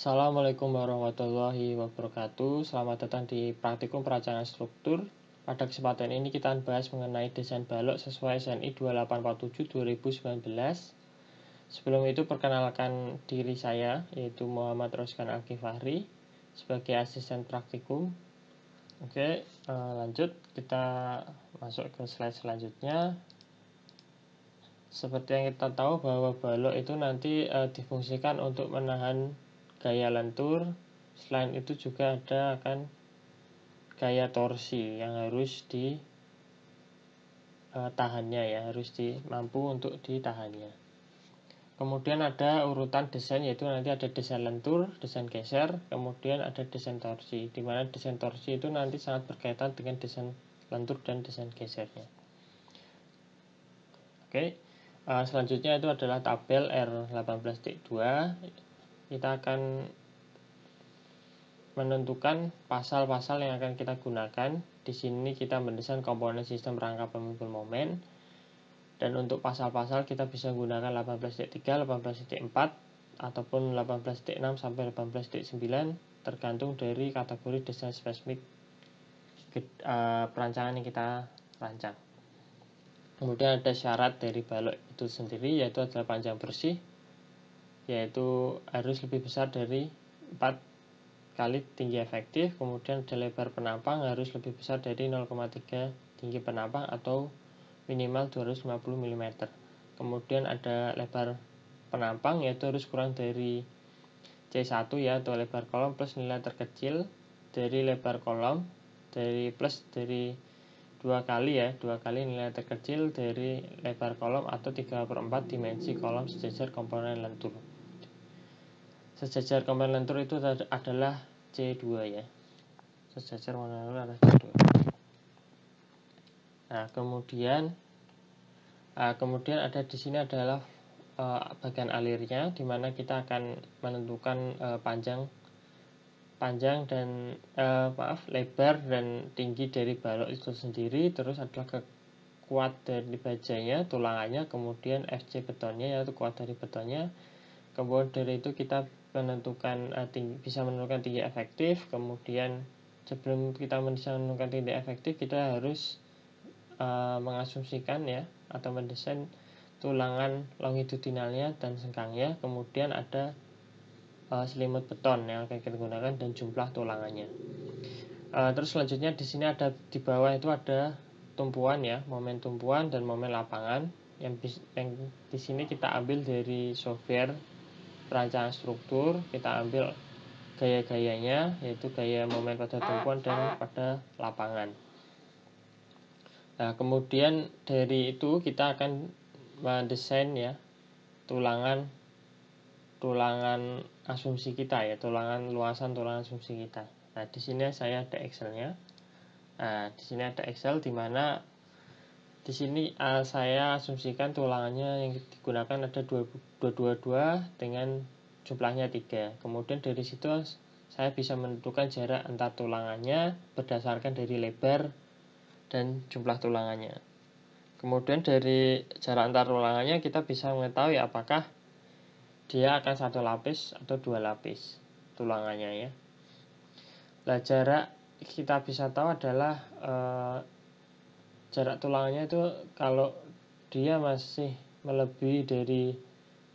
Assalamualaikum warahmatullahi wabarakatuh. Selamat datang di praktikum perancangan struktur. Pada kesempatan ini kita akan bahas mengenai desain balok sesuai SNI 2847-2019. Sebelum itu perkenalkan diri saya, yaitu Muhammad Roskan Al-Kifahri sebagai asisten praktikum. Oke, lanjut kita masuk ke slide selanjutnya. Seperti yang kita tahu bahwa balok itu nanti difungsikan untuk menahan gaya lentur. Selain itu juga ada akan gaya torsi yang harus ditahannya ya, harus mampu untuk ditahannya. Kemudian ada urutan desain, yaitu nanti ada desain lentur, desain geser, kemudian ada desain torsi, di mana desain torsi itu nanti sangat berkaitan dengan desain lentur dan desain gesernya. Oke, selanjutnya itu adalah tabel R18.2. Kita akan menentukan pasal-pasal yang akan kita gunakan. Di sini kita mendesain komponen sistem rangka pemikul momen. Dan untuk pasal-pasal kita bisa gunakan 18.3, 18.4 ataupun 18.6 sampai 18.9 tergantung dari kategori desain spesifik perancangan yang kita rancang. Kemudian ada syarat dari balok itu sendiri, yaitu adalah panjang bersih, yaitu harus lebih besar dari 4 kali tinggi efektif. Kemudian ada lebar penampang harus lebih besar dari 0,3 tinggi penampang atau minimal 250 mm. Kemudian ada lebar penampang, yaitu harus kurang dari C1 ya, atau lebar kolom plus nilai terkecil dari lebar kolom, dari 2 kali nilai terkecil dari lebar kolom atau 3/4 dimensi kolom sejajar komponen lentur. Sejajar komponen lentur itu adalah C2 ya. Sejajar komponen lentur adalah C2. Nah, kemudian ada di sini adalah bagian alirnya, di mana kita akan menentukan lebar dan tinggi dari balok itu sendiri. Terus adalah kuat dari bajanya, tulangannya, kemudian FC betonnya, yaitu kuat dari betonnya. Kemudian dari itu kita bisa menentukan tinggi efektif. Kemudian sebelum kita bisa menentukan tinggi efektif, kita harus mengasumsikan ya, atau mendesain tulangan longitudinalnya dan sengkangnya. Kemudian ada selimut beton yang akan kita gunakan dan jumlah tulangannya. Terus selanjutnya di sini ada di bawah itu ada tumpuan ya, momen tumpuan dan momen lapangan yang di sini kita ambil dari software perancangan struktur. Kita ambil gaya-gayanya, yaitu gaya momen pada tumpuan dan pada lapangan. Nah, kemudian dari itu kita akan mendesain ya tulangan asumsi kita ya, luasan tulangan asumsi kita. Nah, di sini saya ada Excel-nya. Nah, di sini ada Excel di mana di sini saya asumsikan tulangannya yang digunakan ada 222 dengan jumlahnya 3. Kemudian dari situ saya bisa menentukan jarak antar tulangannya berdasarkan dari lebar dan jumlah tulangannya. Kemudian dari jarak antar tulangannya kita bisa mengetahui apakah dia akan 1 lapis atau 2 lapis tulangannya ya. Nah, jarak kita bisa tahu adalah jarak tulangannya itu kalau dia masih melebihi dari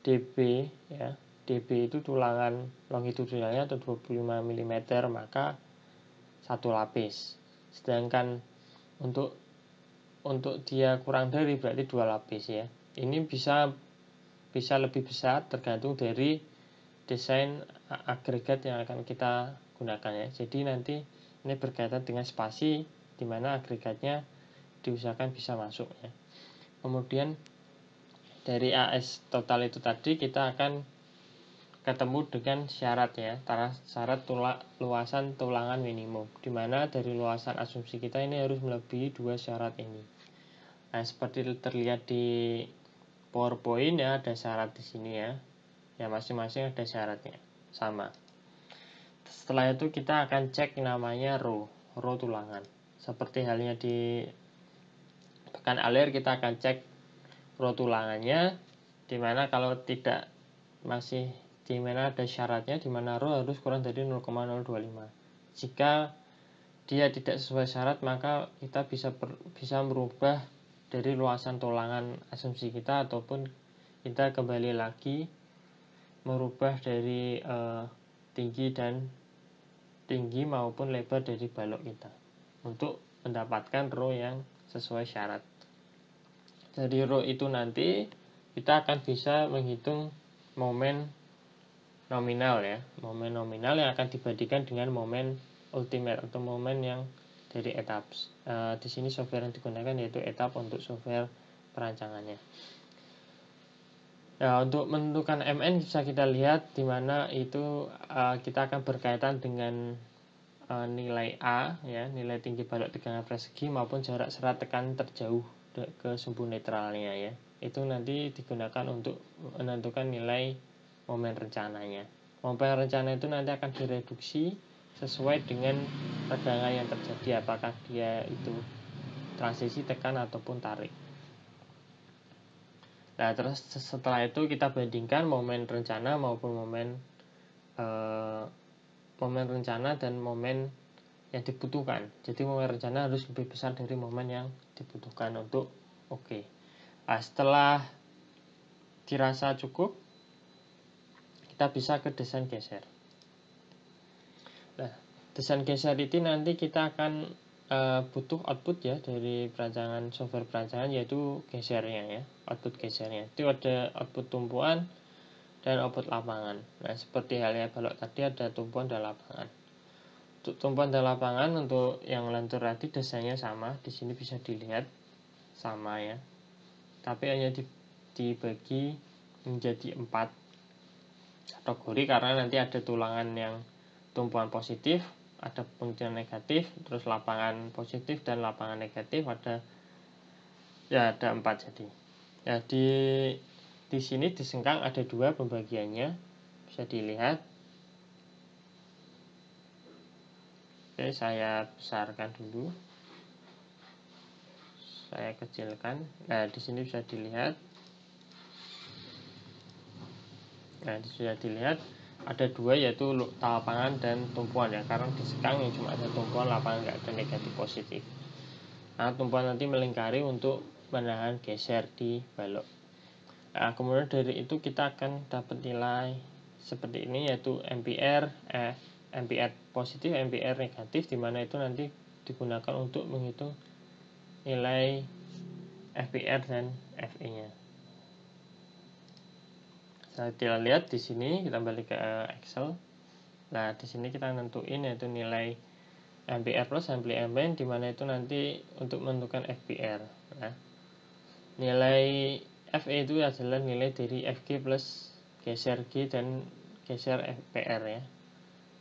dB ya. dB itu tulangan longitudinalnya atau 25 mm, maka 1 lapis. Sedangkan untuk dia kurang dari berarti 2 lapis ya. Ini bisa lebih besar tergantung dari desain agregat yang akan kita gunakan ya. Jadi nanti ini berkaitan dengan spasi di mana agregatnya diusahakan bisa masuk ya. Kemudian dari AS total itu tadi kita akan ketemu dengan syarat ya, syarat luasan tulangan minimum, di mana dari luasan asumsi kita ini harus melebihi 2 syarat ini. Nah, seperti terlihat di PowerPoint ya, ada syarat di sini ya. Ya, masing-masing ada syaratnya sama. Setelah itu kita akan cek namanya row tulangan. Seperti halnya di pekan alir, kita akan cek row tulangannya, dimana kalau tidak masih di mana ada syaratnya di mana rho harus kurang dari 0,025. Jika dia tidak sesuai syarat, maka kita bisa merubah dari luasan tulangan asumsi kita, ataupun kita kembali lagi merubah dari tinggi maupun lebar dari balok kita untuk mendapatkan rho yang sesuai syarat. Dari rho itu nanti kita akan bisa menghitung momen nominal ya, momen nominal yang akan dibandingkan dengan momen ultimate atau momen yang dari etap. Di sini software yang digunakan yaitu etap untuk software perancangannya. Nah, untuk menentukan MN bisa kita lihat di mana itu kita akan berkaitan dengan nilai A ya, nilai tinggi balok tegangan persegi maupun jarak serat tekanan terjauh ke sumbu netralnya ya. Itu nanti digunakan untuk menentukan nilai momen rencananya. Momen rencana itu nanti akan direduksi sesuai dengan tegangan yang terjadi, apakah dia itu transisi tekan ataupun tarik. Nah, terus setelah itu kita bandingkan momen rencana maupun momen rencana dan momen yang dibutuhkan. Jadi momen rencana harus lebih besar dari momen yang dibutuhkan untuk oke. Nah, setelah dirasa cukup, kita bisa ke desain geser. Nah, desain geser itu nanti kita akan butuh output ya dari perancangan software perancangan, yaitu gesernya ya, output gesernya. Itu ada output tumpuan dan output lapangan. Nah, seperti halnya balok tadi ada tumpuan dan lapangan. Untuk tumpuan dan lapangan untuk yang lentur tadi desainnya sama, di sini bisa dilihat sama ya. Tapi hanya dibagi menjadi 4 kategori karena nanti ada tulangan yang tumpuan positif, ada tumpuan negatif, terus lapangan positif dan lapangan negatif, ada 4 jadi. Ya, di sini di sengkang ada 2 pembagiannya, bisa dilihat. Oke, saya besarkan dulu, saya kecilkan. Nah, di sini bisa dilihat. Nah, sudah dilihat ada 2 yaitu lapangan dan tumpuan ya, karena di sekang yang cuma ada tumpuan, lapangan nggak ada negatif positif. Nah, tumpuan nanti melingkari untuk menahan geser di balok. Nah, kemudian dari itu kita akan dapat nilai seperti ini, yaitu ampere positif, ampere negatif, dimana itu nanti digunakan untuk menghitung nilai FPR dan FE nya. Kita lihat di sini, kita balik ke Excel. Nah, di sini kita nentuin yaitu nilai ampere plus ampere min, di mana itu nanti untuk menentukan FPR. Nah, nilai FE itu adalah nilai dari FG plus geser G dan geser FPR ya.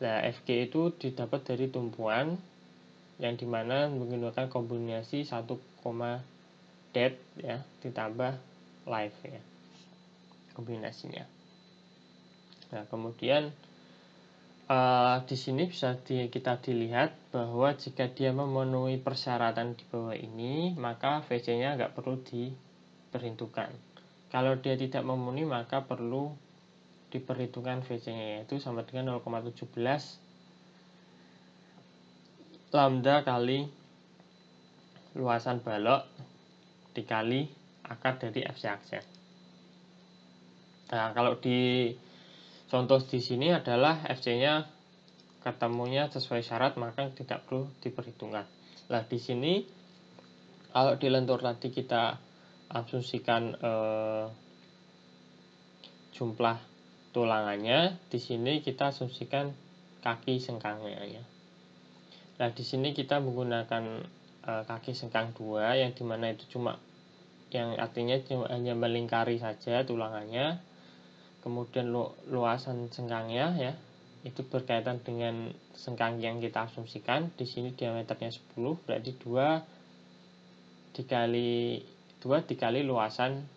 Nah, FG itu didapat dari tumpuan yang dimana menggunakan kombinasi 1, det ya ditambah live ya, kombinasinya. Nah, kemudian di sini bisa kita dilihat bahwa jika dia memenuhi persyaratan di bawah ini, maka VC-nya nggak perlu diperhitungkan. Kalau dia tidak memenuhi, maka perlu diperhitungkan VC-nya, yaitu sama dengan 0,17 lambda kali luasan balok dikali akar dari FC aksen. Nah, kalau di contoh di sini adalah FC-nya ketemunya sesuai syarat, maka tidak perlu diperhitungkan. Nah, di sini kalau di lentur tadi kita asumsikan jumlah tulangannya, di sini kita asumsikan kaki sengkangnya ya. Nah, di sini kita menggunakan kaki sengkang 2 yang dimana itu cuma yang artinya hanya melingkari saja tulangannya. Kemudian luasan sengkangnya ya, itu berkaitan dengan sengkang yang kita asumsikan. Di sini diameternya 10, berarti 2 dikali luasan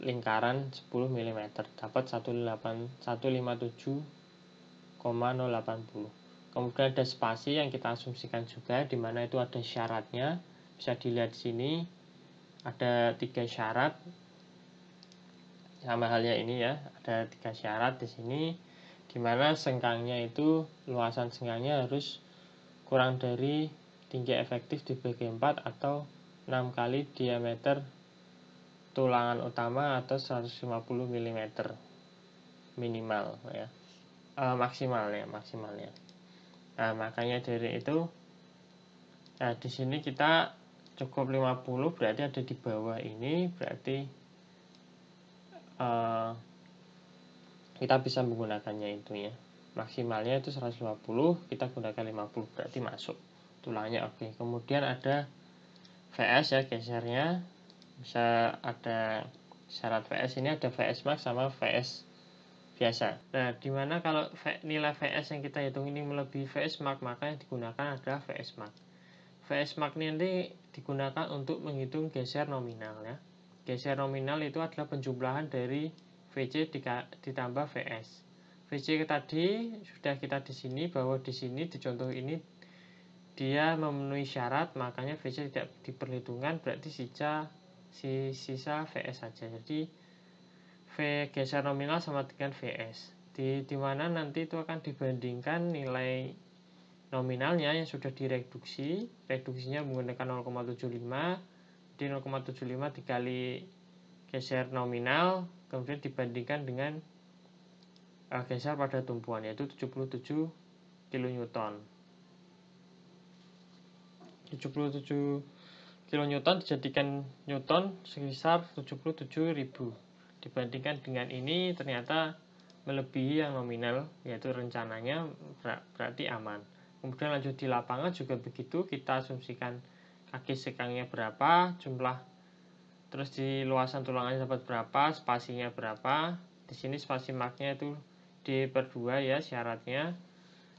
lingkaran 10 mm dapat 157,080. Kemudian ada spasi yang kita asumsikan juga, di mana itu ada syaratnya. Bisa dilihat di sini ada 3 syarat. sama halnya ini ya, ada 3 syarat di sini, dimana sengkangnya itu luasan sengkangnya harus kurang dari tinggi efektif dibagi 4 atau 6 kali diameter tulangan utama atau 150 mm minimal ya, maksimalnya. Nah, makanya dari itu, nah di sini kita cukup 50, berarti ada di bawah ini, berarti kita bisa menggunakannya itu ya. Maksimalnya itu 150, kita gunakan 50, berarti masuk tulangnya. Oke, kemudian ada VS ya, gesernya. Bisa ada syarat VS, ini ada VS max sama VS biasa. Nah, dimana kalau nilai VS yang kita hitung ini melebihi VS max, maka yang digunakan adalah VS max. VS max ini digunakan untuk menghitung geser nominal ya. Geser nominal itu adalah penjumlahan dari VC ditambah VS. VC tadi sudah kita di sini, bahwa di sini di contoh ini dia memenuhi syarat, makanya VC tidak diperhitungkan, berarti sisa VS saja. Jadi V geser nominal sama dengan VS. Di mana nanti itu akan dibandingkan nilai nominalnya yang sudah direduksi. Reduksinya menggunakan 0,75. Jadi 0,75 dikali geser nominal, kemudian dibandingkan dengan geser pada tumpuan, yaitu 77 kN. 77 kN dijadikan Newton sekitar 77.000. Dibandingkan dengan ini ternyata melebihi yang nominal, yaitu rencananya, berarti aman. Kemudian lanjut di lapangan juga begitu, kita asumsikan kaki sekangnya berapa, jumlah, terus di luasan tulangannya dapat berapa, spasinya berapa. Di sini spasi maxnya itu D/2 ya syaratnya.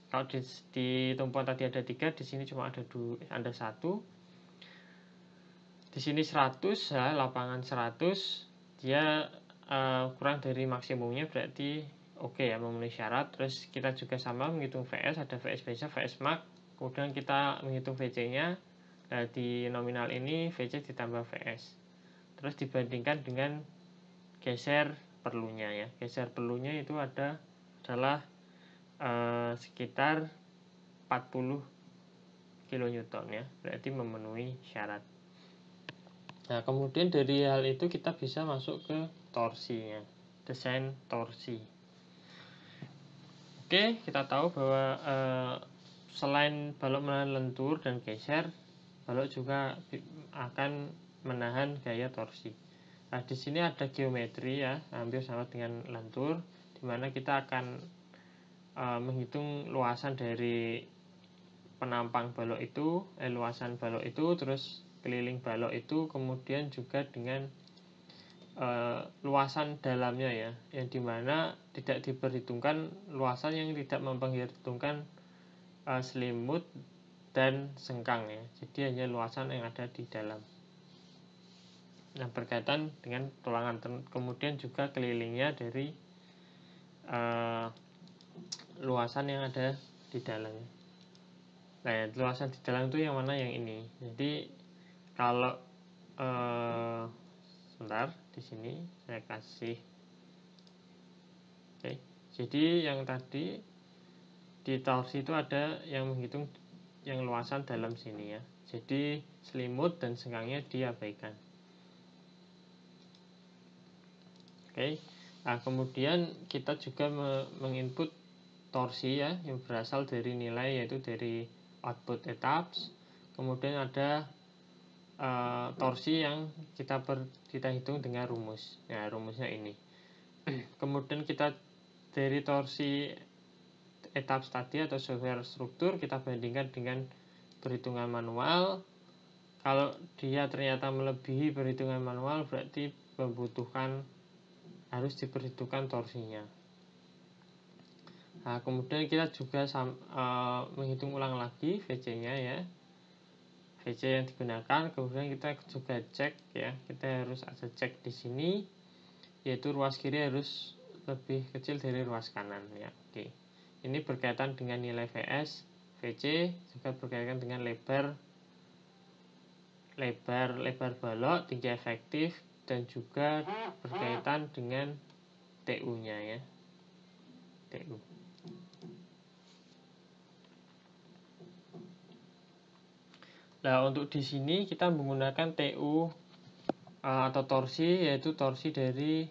Kalau di tumpuan tadi ada 3, di sini cuma ada 1. Di sini 100 ya, lapangan 100, dia kurang dari maksimumnya, berarti oke ya, memenuhi syarat. Terus kita juga sama menghitung VS, ada VS biasa, VS max. Kemudian kita menghitung VC-nya. Nah, di nominal ini VC ditambah VS. Terus dibandingkan dengan geser perlunya ya. Geser perlunya itu adalah sekitar 40 kN ya, berarti memenuhi syarat. Nah, kemudian dari hal itu kita bisa masuk ke torsinya, desain torsi. Oke, kita tahu bahwa selain balok menahan lentur dan geser, balok juga akan menahan gaya torsi. Nah, di sini ada geometri ya, hampir sama dengan lentur, di mana kita akan menghitung luasan dari penampang balok itu, luasan balok itu, terus keliling balok itu, kemudian juga dengan luasan dalamnya ya, yang dimana tidak diperhitungkan luasan yang tidak memperhitungkan selimut dan sengkang ya, jadi hanya luasan yang ada di dalam. Nah, berkaitan dengan tulangan, kemudian juga kelilingnya dari luasan yang ada di dalam. Nah, ya, luasan di dalam itu yang mana? Yang ini. Jadi kalau sebentar, di sini saya kasih. Oke. Jadi yang tadi di torsi itu ada yang menghitung yang luasan dalam sini ya. Jadi selimut dan sengkangnya diabaikan. Oke. Nah, kemudian kita juga menginput torsi ya, yang berasal dari nilai, yaitu dari output etaps. Kemudian ada torsi yang kita hitung dengan rumus. Nah, rumusnya ini. Kemudian kita dari torsi etaps tadi atau software struktur, kita bandingkan dengan perhitungan manual. Kalau dia ternyata melebihi perhitungan manual, berarti harus diperhitungkan torsinya. Nah, kemudian kita juga menghitung ulang lagi VC-nya ya, VC yang digunakan. Kemudian kita juga cek ya, kita harus ada cek di sini, yaitu ruas kiri harus lebih kecil dari ruas kanan ya. Oke, ini berkaitan dengan nilai VS, VC, juga berkaitan dengan lebar balok, tinggi efektif, dan juga berkaitan dengan TU-nya ya. TU. Nah, untuk di sini kita menggunakan TU atau torsi, yaitu torsi dari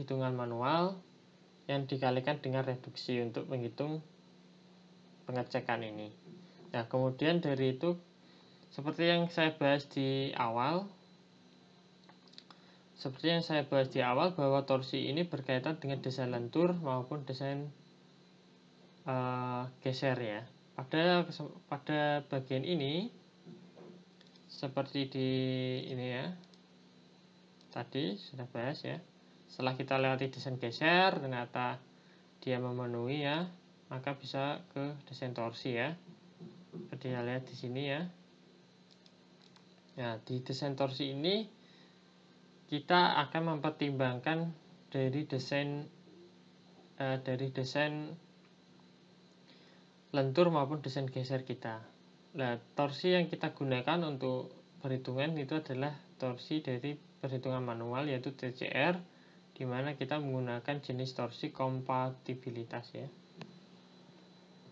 hitungan manual yang dikalikan dengan reduksi untuk menghitung pengecekan ini. Nah, kemudian dari itu, seperti yang saya bahas di awal, bahwa torsi ini berkaitan dengan desain lentur maupun desain geser ya. Pada bagian ini, seperti di ini ya, tadi sudah bahas ya. Setelah kita lewati desain geser, ternyata dia memenuhi ya, maka bisa ke desain torsi ya. Seperti kita lihat di sini ya. Nah, di desain torsi ini kita akan mempertimbangkan dari desain lentur maupun desain geser kita. Nah, torsi yang kita gunakan untuk perhitungan itu adalah torsi dari perhitungan manual, yaitu TCR, di mana kita menggunakan jenis torsi kompatibilitas ya.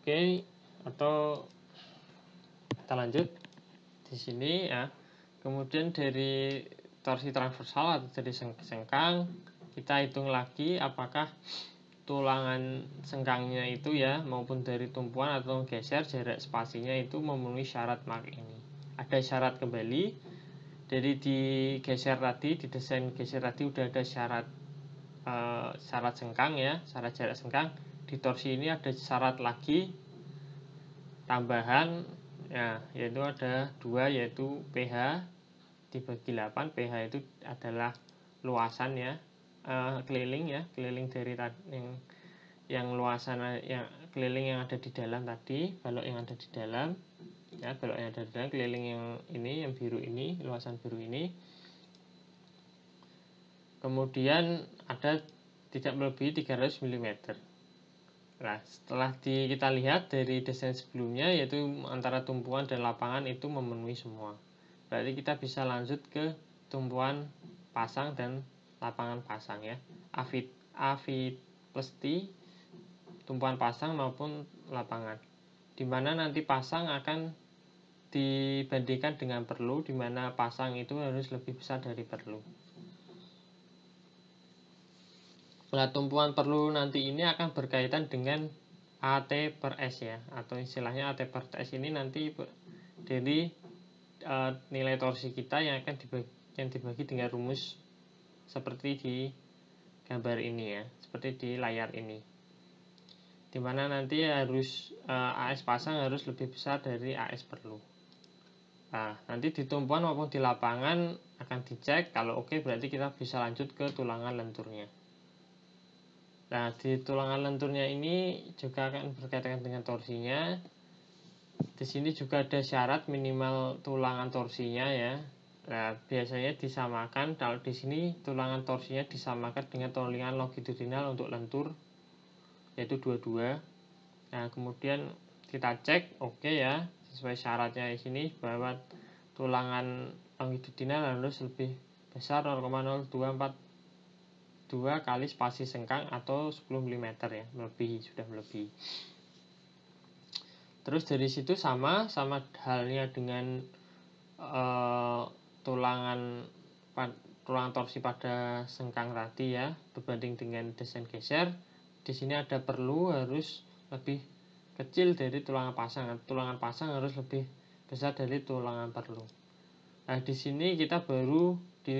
Oke, atau kita lanjut di sini ya. Kemudian dari torsi transversal atau dari sengkang, kita hitung lagi apakah tulangan sengkangnya itu ya, maupun dari tumpuan atau geser, jarak spasinya itu memenuhi syarat mark ini. Ada syarat kembali. Jadi di geser tadi, di desain geser tadi udah ada syarat sengkang ya, syarat jarak sengkang. Di torsi ini ada syarat lagi tambahan ya, yaitu ada 2, yaitu PH dibagi 8. PH itu adalah luasan ya, keliling ya, keliling dari yang luasan yang keliling yang ada di dalam tadi, balok yang ada di dalam ya, balok yang ada di dalam, keliling yang ini, yang biru ini, luasan biru ini. Kemudian ada tidak melebihi 300 mm. Nah, setelah kita lihat dari desain sebelumnya, yaitu antara tumpuan dan lapangan itu memenuhi semua. Berarti kita bisa lanjut ke tumpuan pasang dan lapangan pasang ya. AV plus T, tumpuan pasang maupun lapangan. Dimana nanti pasang akan dibandingkan dengan perlu, dimana pasang itu harus lebih besar dari perlu. Nah, tumpuan perlu nanti ini akan berkaitan dengan AT per S ya, atau istilahnya AT per S ini nanti dari nilai torsi kita yang akan dibagi dengan rumus seperti di gambar ini ya, seperti di layar ini, dimana nanti harus AS pasang harus lebih besar dari AS perlu. Nah, nanti di tumpuan maupun di lapangan akan dicek. Kalau oke, berarti kita bisa lanjut ke tulangan lenturnya. Nah, di tulangan lenturnya ini juga akan berkaitan dengan torsinya. Di sini juga ada syarat minimal tulangan torsinya ya. Nah, biasanya disamakan, kalau di sini tulangan torsinya disamakan dengan tulangan longitudinal untuk lentur, yaitu 22. Nah, kemudian kita cek oke ya, sesuai syaratnya di sini bahwa tulangan longitudinal harus lebih besar 0,0242 kali spasi sengkang atau 10 mm ya, sudah melebihi. Terus dari situ sama halnya dengan tulangan torsi pada sengkang tadi ya, berbanding dengan desain geser. Di sini ada perlu harus lebih kecil dari tulangan pasang. Tulangan pasang harus lebih besar dari tulangan perlu. Nah, di sini kita baru di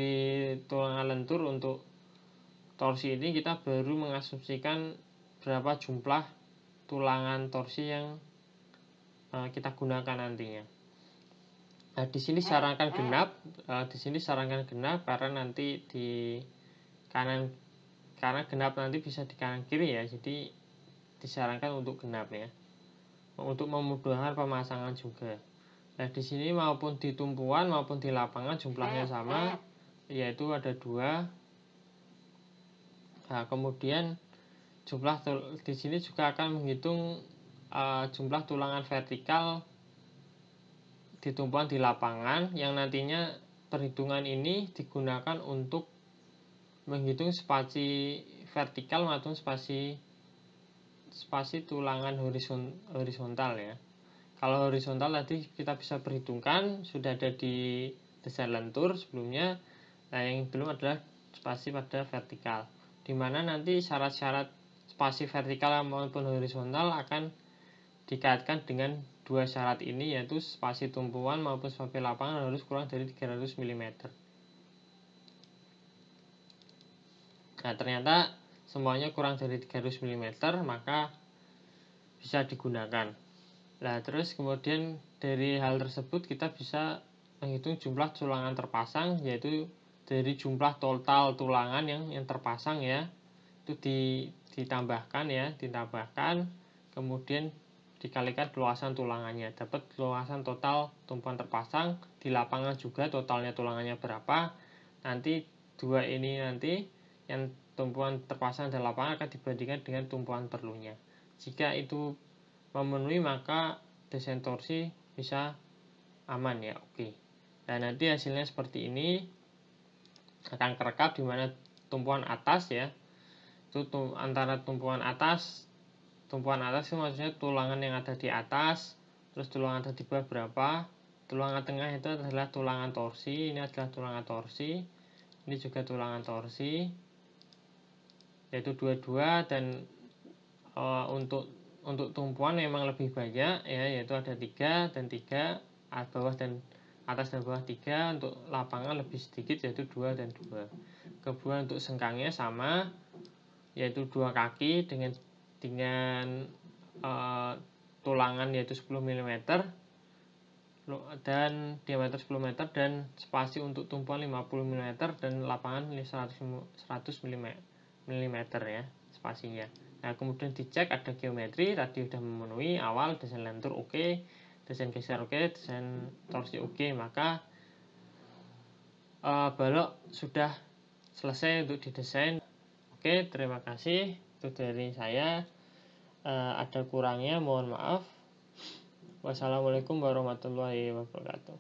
tulangan lentur untuk torsi ini kita baru mengasumsikan berapa jumlah tulangan torsi yang kita gunakan nantinya. Nah, di sini sarankan genap. Karena nanti di kanan, karena genap nanti bisa di kanan kiri ya. Jadi disarankan untuk genap ya. Untuk memudahkan pemasangan juga. Nah, di sini maupun di tumpuan maupun di lapangan jumlahnya sama, yaitu ada 2. Nah, kemudian jumlah di sini juga akan menghitung jumlah tulangan vertikal di tumpuan di lapangan yang nantinya perhitungan ini digunakan untuk menghitung spasi vertikal maupun spasi tulangan horizontal ya. Kalau horizontal tadi kita bisa perhitungkan, sudah ada di desain lentur sebelumnya. Nah, yang belum adalah spasi pada vertikal, dimana nanti syarat-syarat spasi vertikal maupun horizontal akan dikaitkan dengan dua syarat ini, yaitu spasi tumpuan maupun spasi lapangan harus kurang dari 300 mm. Nah, ternyata semuanya kurang dari 300 mm, maka bisa digunakan. Nah, terus kemudian dari hal tersebut kita bisa menghitung jumlah tulangan terpasang, yaitu dari jumlah total tulangan yang terpasang ya, itu ditambahkan, kemudian dikalikan luasan tulangannya, dapat luasan total tumpuan terpasang. Di lapangan juga totalnya tulangannya berapa, nanti dua ini nanti yang tumpuan terpasang dan lapangan akan dibandingkan dengan tumpuan perlunya. Jika itu memenuhi, maka desain torsi bisa aman ya, oke. Dan nanti hasilnya seperti ini akan kerekap, di mana tumpuan atas ya, itu antara tumpuan atas itu maksudnya tulangan yang ada di atas, terus tulangan ada di bawah berapa, tulangan tengah itu adalah tulangan torsi, ini adalah tulangan torsi, ini juga tulangan torsi, yaitu dua-dua. Dan untuk tumpuan memang lebih banyak ya, yaitu ada 3 dan 3, bawah dan atas dan bawah 3. Untuk lapangan lebih sedikit, yaitu 2 dan 2. Kemudian untuk sengkangnya sama, yaitu 2 kaki dengan tulangan yaitu 10 mm dan diameter 10 meter, dan spasi untuk tumpuan 50 mm dan lapangan 100 mm ya spasinya. Nah, kemudian dicek ada geometri, tadi sudah memenuhi awal, desain lentur oke, desain geser oke, desain torsi oke, maka balok sudah selesai untuk didesain. Oke, terima kasih, itu dari saya. Ada kurangnya mohon maaf. Wassalamualaikum warahmatullahi wabarakatuh.